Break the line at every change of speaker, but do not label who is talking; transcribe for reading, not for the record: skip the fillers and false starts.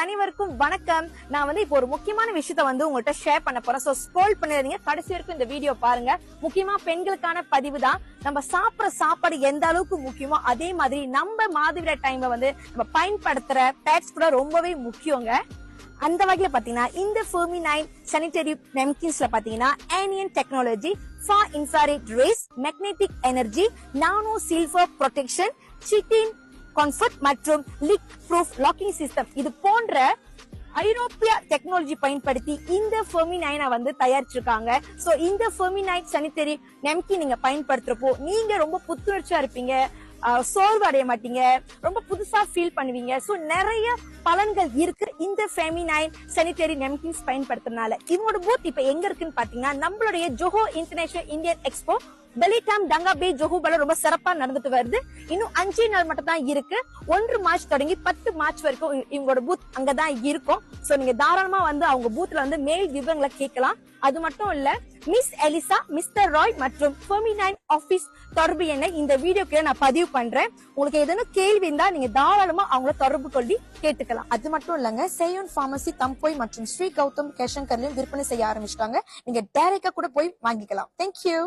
அனைவருக்கும் வணக்கம். நான் இப்போ ஒரு முக்கியமான விஷயத்த உங்கள்கிட்ட ஷேர் பண்ண போறேன். சோ ஸ்க்ரோல் பண்ணிடுறீங்க, கடைசி வரைக்கும் இந்த வீடியோ பாருங்க. முக்கியமா பெண்களுக்கான பதிவு தான். நம்ம சாப்பிடுற சாப்பாடு எந்த அளவுக்கு முக்கியமோ அதே மாதிரி நம்ம மாதவிடாய் டைம்ல நம்ம பயன்படுத்துற பேட்ஸ் கூட ரொம்பவே முக்கியங்க. அந்த வகையில பாத்தீங்கன்னா இந்த Fermi9 sanitary napkinsல பாத்தீங்கன்னா Anion technology, far infrared rays, magnetic energy, nano silver protection, chitin comfort மற்றும் leak proof locking system இது போன்ற ஐரோப்பிய டெக்னாலஜி பயன்படுத்தி இந்த Fermi9 தயாரிச்சிருக்காங்க. சோ இந்த Fermi9 sanitary napkin நீங்க பயன்படுத்துறப்போ நீங்க ரொம்ப புத்துணர்ச்சியா இருப்பீங்க, சோர்வு அடைய மாட்டீங்க, ரொம்ப புதுசா ஃபீல் பண்ணுவீங்க. சோ நிறைய பலன்கள் இருக்கு இந்த Fermi9 sanitary napkins பயன்படுத்துறதுனால. இவங்களோட பூத் இப்ப எங்க இருக்குன்னு பாத்தீங்கன்னா நம்மளுடைய Zoho international Indian expo பெலிடாம் tanka பே ஜோஹோபால ரொம்ப சிறப்பா நடந்துட்டு வருது. இன்னும் 5 நாள் மட்டும் தான் இருக்கு. 1 மார்ச் தொடங்கி 10 மார்ச் வரைக்கும் இவங்களோட பூத் அங்கதான் இருக்கும். சோ நீங்க தாராளமா அவங்க பூத்ல மேல் விவரங்களை கேட்கலாம். அது மட்டும் இல்ல, மிஸ் எலிசா, மிஸ்டர் ராய் மற்றும் Fermi9 ஆபீஸ் தொடர்பு எண்ணை இந்த வீடியோக்கு நான் பதிவு பண்றேன். உங்களுக்கு ஏதேனும் கேள்வி இருந்தா நீங்க தாராளமா அவங்கள தொடர்பு கொள்ளி கேட்டுக்கலாம். அது மட்டும் இல்லங்க, சேயோன் பார்மசி, தம்போய் மற்றும் ஸ்ரீ கௌதம் கேஷங்கர்லயும் விற்பனை செய்ய ஆரம்பிச்சிட்டாங்க. நீங்க டைரக்டா கூட போய் வாங்கிக்கலாம். தேங்க்யூ.